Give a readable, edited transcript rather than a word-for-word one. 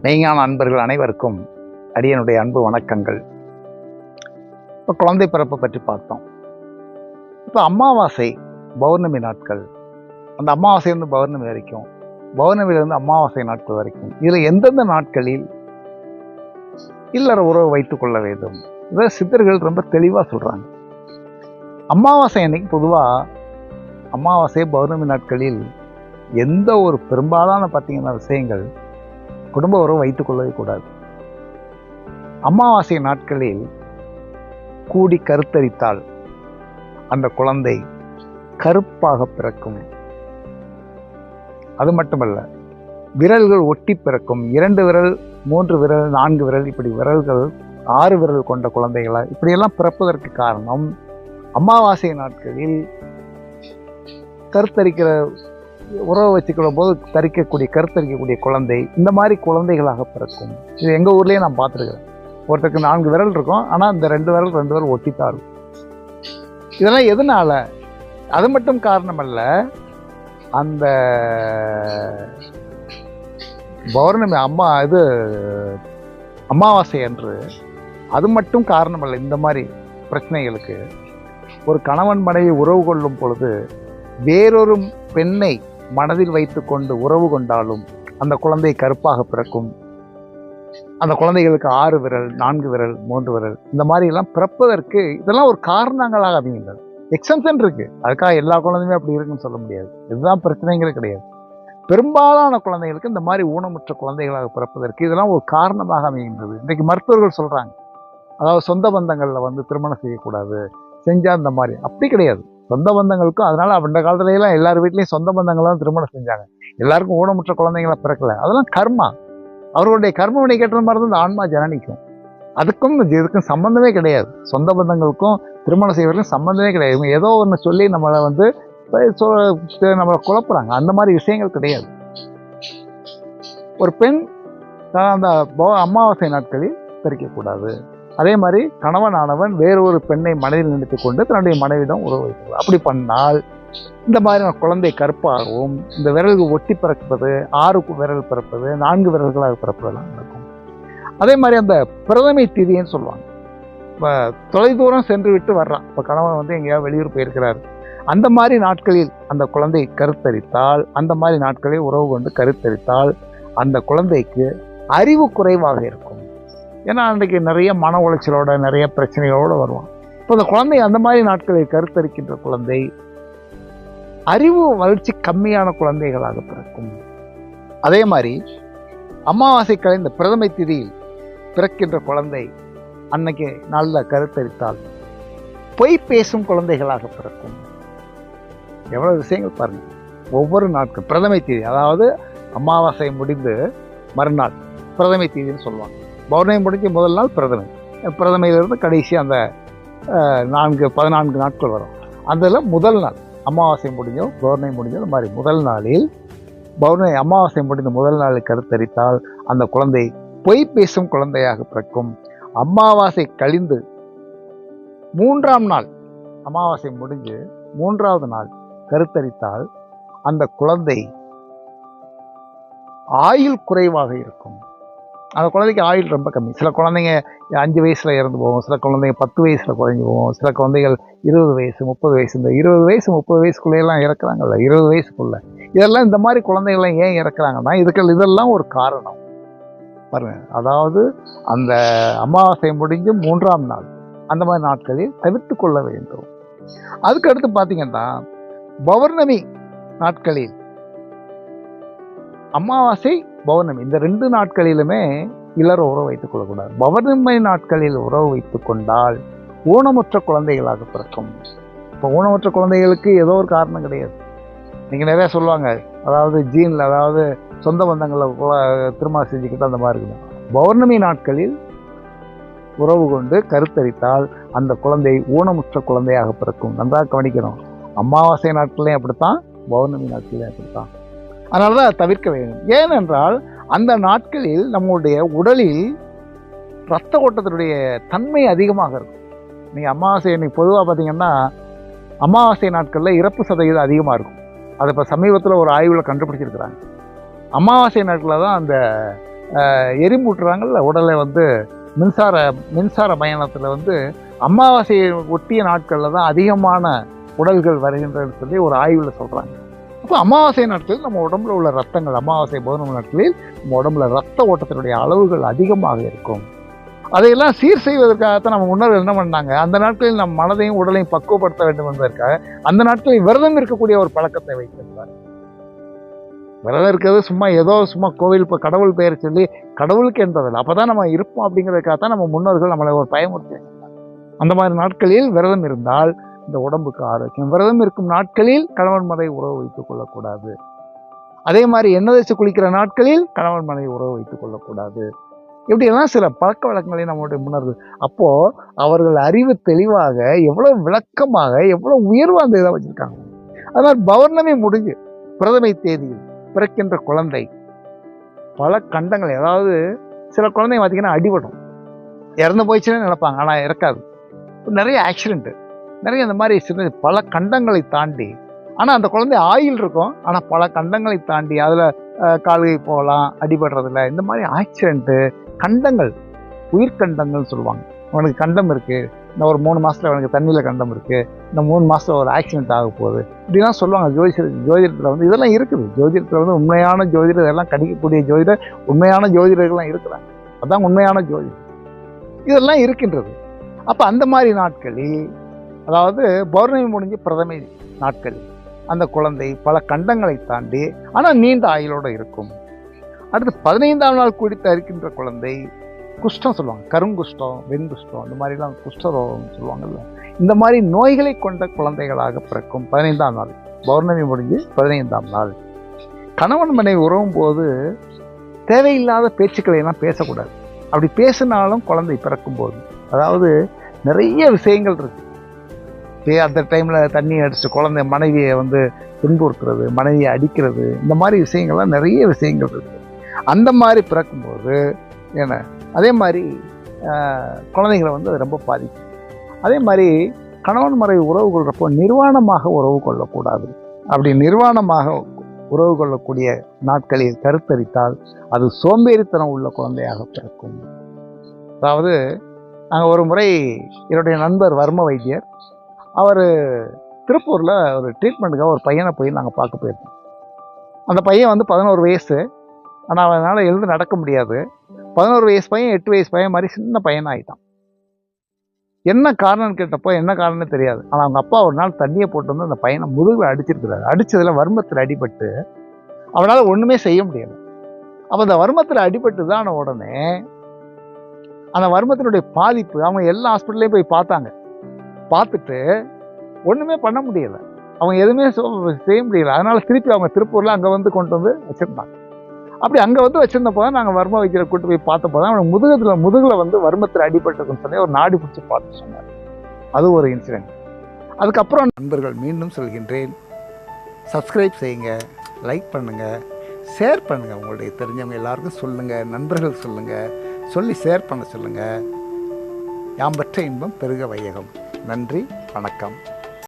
மெய்ஞான அன்பர்கள் அனைவருக்கும் அடியனுடைய அன்பு வணக்கங்கள். இப்போ குழந்தை பிறப்பை பற்றி பார்த்தோம். இப்போ அமாவாசை பௌர்ணமி நாட்கள், அந்த அமாவாசையிலிருந்து பௌர்ணமி வரைக்கும், பௌர்ணமியிலிருந்து அமாவாசை நாட்கள் வரைக்கும், இதில் எந்தெந்த நாட்களில் இல்லற உறவு வைத்துக் கொள்ள வேண்டும் இதை சித்தர்கள் ரொம்ப தெளிவாக சொல்கிறாங்க. அமாவாசை அன்னைக்கு பொதுவாக அமாவாசை பௌர்ணமி நாட்களில் எந்த ஒரு பெரும்பாலான பார்த்தீங்கன்னா விஷயங்கள் குடும்ப உறவு வைத்துக் கொள்ளவே கூடாது. அமாவாசை நாட்களில் கூடி கருத்தரித்தால் அந்த குழந்தை கருப்பாக பிறக்கும். அது மட்டுமல்ல, விரல்கள் ஒட்டி பிறக்கும். 2 விரல், 3 விரல், 4 விரல், இப்படி விரல்கள் 6 விரல் கொண்ட குழந்தைகளா இப்படியெல்லாம் பிறப்பதற்கு காரணம் அமாவாசை நாட்களில் கருத்தரிக்கிற உறவை வச்சுக்கிற போது கருத்தரிக்கக்கூடிய குழந்தை இந்த மாதிரி குழந்தைகளாக பிறக்கும். இது எங்கள் ஊர்லேயே நான் பார்த்துருக்கிறேன். ஒருத்தருக்கு 4 விரல் இருக்கும், ஆனால் இந்த 2 விரல் ஒட்டித்தான் இருக்கும். இதெல்லாம் எதனால? அது மட்டும் காரணம் அல்ல, அந்த பௌர்ணமி அமாவாசை அன்று அது மட்டும் காரணம் அல்ல. இந்த மாதிரி பிரச்சனைகளுக்கு ஒரு கணவன் மனைவி உறவு கொள்ளும் பொழுது வேறொரு பெண்ணை மனதில் வைத்து கொண்டு உறவு கொண்டாலும் அந்த குழந்தை கருப்பாக பிறக்கும். அந்த குழந்தைகளுக்கு 6 விரல், 4 விரல், 3 விரல் இந்த மாதிரி எல்லாம் பிறப்பதற்கு இதெல்லாம் ஒரு காரணங்களாக அமைகின்றது. எக்ஸம்ஷன் இருக்கு, அதுக்காக எல்லா குழந்தையுமே அப்படி இருக்குன்னு சொல்ல முடியாது. இதுதான் பிரச்சனைகள் கிடையாது. பெரும்பாலான குழந்தைகளுக்கு இந்த மாதிரி ஊனமுற்ற குழந்தைகளாக பிறப்பதற்கு இதெல்லாம் ஒரு காரணமாக அமைகின்றது. இன்றைக்கு மருத்துவர்கள் சொல்றாங்க, அதாவது சொந்த பந்தங்களில் திருமணம் செய்யக்கூடாது, செஞ்சா இந்த மாதிரி. அப்படி கிடையாது. சொந்த பந்தங்களுக்கும், அதனால அந்த காலத்துலலாம் எல்லார் வீட்லேயும் சொந்த பந்தங்கள்லாம் திருமணம் செஞ்சாங்க. எல்லாருக்கும் ஊனமுற்ற குழந்தைங்களா பிறக்கல. அதெல்லாம் கர்மா, அவர்களுடைய கர்ம வினை கேட்ட மாதிரி தான் இந்த ஆன்மா ஜனனிக்கும். அதுக்கும் இதுக்கும் சம்பந்தமே கிடையாது. சொந்த பந்தங்களுக்கும் திருமணம் செய்வதற்கும் சம்பந்தமே கிடையாது. இவங்க ஏதோ ஒன்று சொல்லி நம்மளை நம்மளை குழப்புறாங்க. அந்த மாதிரி விஷயங்கள் கிடையாது. ஒரு பெண் அந்த அமாவாசை நாட்களில் பிரிக்கக்கூடாது. அதே மாதிரி கணவனானவன் வேறொரு பெண்ணை மனதில் நினைத்து கொண்டு தன்னுடைய மனைவிடம் உறவு வைக்கிறது. அப்படி பண்ணால் இந்த மாதிரி குழந்தை கருப்பாகவும், இந்த விரல்கள் ஒட்டி பிறப்பது, 6 விரல் பிறப்பது, 4 விரல்களாக பிறப்பதெல்லாம் நடக்கும். அதே மாதிரி அந்த பிரதமை திதின்னு சொல்லுவாங்க. இப்போ தொலைதூரம் சென்று விட்டு வர்றான், இப்போ கணவன் எங்கேயாவது வெளியூர் போயிருக்கிறார், அந்த மாதிரி நாட்களில் அந்த குழந்தை கருத்தரித்தால், அந்த மாதிரி நாட்களில் உறவு கொண்டு கருத்தரித்தால் அந்த குழந்தைக்கு அறிவு குறைவாக இருக்கும். ஏன்னா அன்றைக்கு நிறைய மன உளைச்சலோட, நிறைய பிரச்சனைகளோடு வருவான். இப்போ அந்த குழந்தை அந்த மாதிரி நாட்களில் கருத்தரிக்கின்ற குழந்தை அறிவு வளர்ச்சி கம்மியான குழந்தைகளாக பிறக்கும். அதே மாதிரி அமாவாசை கலைந்த பிரதமை திதியில் பிறக்கின்ற குழந்தை அன்னைக்கு நல்ல கருத்தரித்தால் பொய் பேசும் குழந்தைகளாக பிறக்கும். எவ்வளவு விஷயங்கள் பாருங்க. ஒவ்வொரு நாட்கள் பிரதமை தேதி, அதாவது அமாவாசை முடிந்து மறுநாள் பிரதமை தேதின்னு சொல்லுவாங்க. பௌர்ணமி முடிஞ்சு முதல் நாள் பிரதமையிலிருந்து கடைசி அந்த 14 நாட்கள் வரும். அதில் முதல் நாள் அமாவாசை முடிஞ்சோ பௌர்ணமி முடிஞ்சோ இந்த மாதிரி முதல் நாளில் அமாவாசை முடிந்த முதல் நாளில் கருத்தரித்தால் அந்த குழந்தை பொய் பேசும் குழந்தையாக பிறக்கும். அமாவாசை கழிந்து 3ஆம் நாள், அமாவாசை முடிஞ்சு 3வது நாள் கருத்தரித்தால் அந்த குழந்தை ஆயுள் குறைவாக இருக்கும். அந்த குழந்தைக்கு ஆயுள் ரொம்ப கம்மி. சில குழந்தைங்க 5 வயசில் இறந்து போகும், சில குழந்தைங்க 10 வயசில் குறைஞ்சி போகும், சில குழந்தைகள் 20 வயசு 30 வயசு, இந்த 20 வயசு 30 வயசுக்குள்ளேயெல்லாம் இறக்குறாங்கல்ல, 20 வயசுக்குள்ள இதெல்லாம் இந்த மாதிரி குழந்தைகள்லாம் ஏன் இறக்குறாங்கன்னா இதெல்லாம் ஒரு காரணம் பாருங்க. அதாவது அந்த அமாவாசை முடிஞ்சு 3ஆம் நாள் அந்த மாதிரி நாட்களில் தவிர்த்து கொள்ள வேண்டும். அதுக்கு அடுத்து பார்த்தீங்கன்னா பௌர்ணமி நாட்களில், அமாவாசை பௌர்ணமி இந்த 2 நாட்களிலுமே இல்லற உறவு வைத்துக் கொள்ளக்கூடாது. பௌர்ணமி நாட்களில் உறவு வைத்துக் கொண்டால் ஊனமுற்ற குழந்தைகளாக பிறக்கும். இப்போ ஊனமுற்ற குழந்தைகளுக்கு ஏதோ ஒரு காரணம் கிடையாது. நீங்கள் நிறையா சொல்லுவாங்க, அதாவது ஜீனில், அதாவது சொந்த பந்தங்களில் திருமணம் செஞ்சுக்கிட்டு அந்த மாதிரி இருக்குது. பௌர்ணமி நாட்களில் உறவு கொண்டு கருத்தரித்தால் அந்த குழந்தை ஊனமுற்ற குழந்தையாக பிறக்கும். நன்றாக கவனிக்கணும். அமாவாசை நாட்களையும் அப்படித்தான், பௌர்ணமி நாட்களையும் அப்படித்தான். அதனால தான் தவிர்க்க வேண்டும். ஏனென்றால் அந்த நாட்களில் நம்முடைய உடலில் இரத்த ஓட்டத்தினுடைய தன்மை அதிகமாக இருக்கும். நீங்கள் அமாவாசை இன்னைக்கு பொதுவாக பார்த்தீங்கன்னா அமாவாசை நாட்களில் இறப்பு சதவீதம் அதிகமாக இருக்கும். அதை இப்போ சமீபத்தில் ஒரு ஆய்வில் கண்டுபிடிச்சிருக்கிறாங்க. அமாவாசை நாட்களில் தான் அந்த எரிமூட்டுறாங்கல்ல உடலை வந்து மின்சார பயணத்தில் வந்து அமாவாசையை ஒட்டிய நாட்களில் தான் அதிகமான உடல்கள் வருகின்றன்னு சொல்லி ஒரு ஆய்வில் சொல்கிறாங்க. அப்போ அமாவாசை நாட்களில் நம்ம உடம்புல உள்ள ரத்தங்கள், அமாவாசை பௌர்ணமி நாட்களில் நம்ம உடம்புல ரத்த ஓட்டத்தினுடைய அளவுகள் அதிகமாக இருக்கும். அதையெல்லாம் சீர் செய்வதற்காகத்தான் நம்ம முன்னோர்கள் என்ன பண்ணாங்க, அந்த நாட்களில் நம் மனதையும் உடலையும் பக்குவப்படுத்த வேண்டும் என்பதற்காக அந்த நாட்களில் விரதம் இருக்கக்கூடிய ஒரு பழக்கத்தை வைத்திருந்தார். விரதம் இருக்கிறது சும்மா கோவில் இப்போ கடவுள் பெயர் சொல்லி கடவுளுக்கு என்பதில்லை, அப்போ தான் நம்ம இருப்போம் அப்படிங்கிறதுக்காகத்தான் நம்ம முன்னோர்கள் நம்மளை ஒரு பயமுறுத்தி. அந்த மாதிரி நாட்களில் விரதம் இருந்தால் இந்த உடம்புக்கு ஆரோக்கியம். விரதம் இருக்கும் நாட்களில் கணவன் மனைவி உறவு வைத்துக் கொள்ளக்கூடாது. அதே மாதிரி எண்ணெய் தேய்ச்சி குளிக்கிற நாட்களில் கணவன் மனைவி உறவு வைத்துக் கொள்ளக்கூடாது. இப்படியெல்லாம் சில பழக்க வழக்கங்களை நம்மளுடைய முன்னோர்கள், அப்போ அவர்கள் அறிவு தெளிவாக எவ்வளவு விளக்கமாக எவ்வளவு உயர்வாக அந்த இதை வச்சிருக்காங்க. அது மாதிரி பௌர்ணமி முடிஞ்சு பிரதமை தேதியில் பிறக்கின்ற குழந்தை பல கண்டங்கள், அதாவது சில குழந்தைங்க பார்த்தீங்கன்னா அடிபடும், இறந்து போயிடுச்சுன்னு நினைப்பாங்க, ஆனால் இறக்காது. நிறைய ஆக்சிடென்ட்டு, நிறைய இந்த மாதிரி சின்ன பல கண்டங்களை தாண்டி, ஆனால் அந்த குழந்தை ஆயில் இருக்கும், ஆனால் பல கண்டங்களை தாண்டி அதில் கால்கை போகலாம், அடிபடுறதில்ல. இந்த மாதிரி ஆக்சிடென்ட்டு, கண்டங்கள், உயிர்கண்டங்கள்னு சொல்லுவாங்க. அவனுக்கு கண்டம் இருக்குது, இந்த ஒரு 3 மாதத்தில் அவனுக்கு தண்ணியில் கண்டம் இருக்குது, இந்த 3 மாதத்தில் ஒரு ஆக்சிடென்ட் ஆக போகுது, இப்படிலாம் சொல்லுவாங்க. ஜோதிடத்தில் வந்து இதெல்லாம் இருக்குது. ஜோதிடத்தில் வந்து உண்மையான ஜோதிடர், இதெல்லாம் கணிக்கக்கூடிய ஜோதிடர், உண்மையான ஜோதிடர்கள்லாம் இருக்கிறாங்க. அதுதான் உண்மையான ஜோதிடர். இதெல்லாம் இருக்கின்றது. அப்போ அந்த மாதிரி நாட்களில், அதாவது பௌர்ணமி முடிஞ்சு பிரதமை நாட்களில் அந்த குழந்தை பல கண்டங்களை தாண்டி ஆனால் நீண்ட ஆயுளோடு இருக்கும். அடுத்து 15ஆம் நாள் குடித்து அரிக்கின்ற குழந்தை குஷ்டம் சொல்லுவாங்க, கருங்குஷ்டம், வெண்குஷ்டம், இந்த மாதிரிலாம் குஷ்டரோகம் சொல்லுவாங்கல்ல, இந்த மாதிரி நோய்களை கொண்ட குழந்தைகளாக பிறக்கும் 15ஆம் நாள். பௌர்ணமி முடிஞ்சு 15ஆம் நாள் கணவன் மனைவி உறவும் போது தேவையில்லாத பேச்சுக்களை எல்லாம் பேசக்கூடாது. அப்படி பேசினாலும் குழந்தை பிறக்கும் போது, அதாவது நிறைய விஷயங்கள் இருக்கு. அந்த டைமில் தண்ணி அடிச்சுட்டு குழந்தை மனைவியை வந்து துன்புறுத்துறது, மனைவியை அடிக்கிறது, இந்த மாதிரி விஷயங்கள்லாம் நிறைய விஷயங்கள் இருக்குது. அந்த மாதிரி பிறக்கும்போது என்ன, அதே மாதிரி குழந்தைங்களை வந்து அது ரொம்ப பாதிக்கும். அதே மாதிரி கணவன் மனைவி உறவு கொள்கிறப்போ நிர்வாணமாக உறவு கொள்ளக்கூடாது. அப்படி நிர்வாணமாக உறவு கொள்ளக்கூடிய நாட்களில் கருத்தரித்தால் அது சோம்பேறித்தனம் உள்ள குழந்தையாக பிறக்கும். அதாவது நாங்கள் ஒரு முறை என்னுடைய நண்பர் வர்ம வைத்தியர், அவர் திருப்பூரில் ஒரு ட்ரீட்மெண்ட்டுக்காக ஒரு பையனை போய் நாங்கள் பார்க்க போயிருந்தோம். அந்த பையன் வந்து 11 வயசு, ஆனால் அவனால் எழுந்து நடக்க முடியாது. 11 வயசு பையன் 8 வயசு பையன் மாதிரி சின்ன பையனாக ஆகிட்டான். என்ன காரணம்னு கேட்டப்போ என்ன காரணம்னு தெரியாது. ஆனால் அவங்க அப்பா ஒரு நாள் தண்ணியை போட்டு வந்து அந்த பையனை முதுகில் அடிச்சிருக்கிறாரு. அடித்ததில் வர்மத்தில் அடிபட்டு அவனால் ஒன்றுமே செய்ய முடியாது. அப்போ அந்த வர்மத்தில் அடிபட்டு தான் உடனே அந்த வர்மத்தினுடைய பாதிப்பு, அவங்க எல்லா ஹாஸ்பிட்டல்லையும் போய் பார்த்தாங்க. பார்த்துட்டு ஒன்றுமே பண்ண முடியலை, அவங்க எதுவுமே செய்ய முடியலை. அதனால் திருப்பி அவங்க திருப்பூரில் அங்கே வந்து கொண்டு வந்து வச்சுருந்தாங்க. அப்படி அங்கே வந்து வச்சுருந்தப்போ தான் நாங்கள் வர்ம வைத்தியரை கூட்டு போய் பார்த்தப்போ தான் அவனுக்கு முதுகில் வந்து வர்மத்தில் அடிபட்டுருக்குன்னு சொல்லி ஒரு நாடி பிடிச்சி பார்த்து சொன்னார். அது ஒரு இன்சிடென்ட். அதுக்கப்புறம் நண்பர்கள் மீண்டும் சொல்கின்றேன், சப்ஸ்கிரைப் செய்யுங்க, லைக் பண்ணுங்கள், ஷேர் பண்ணுங்கள், உங்களுடைய தெரிஞ்சவங்க எல்லாருக்கும் சொல்லுங்கள், நண்பர்கள் சொல்லுங்கள், சொல்லி ஷேர் பண்ண சொல்லுங்கள். யாம்பற்ற இன்பம் பெருக வையகம். நன்றி, வணக்கம்.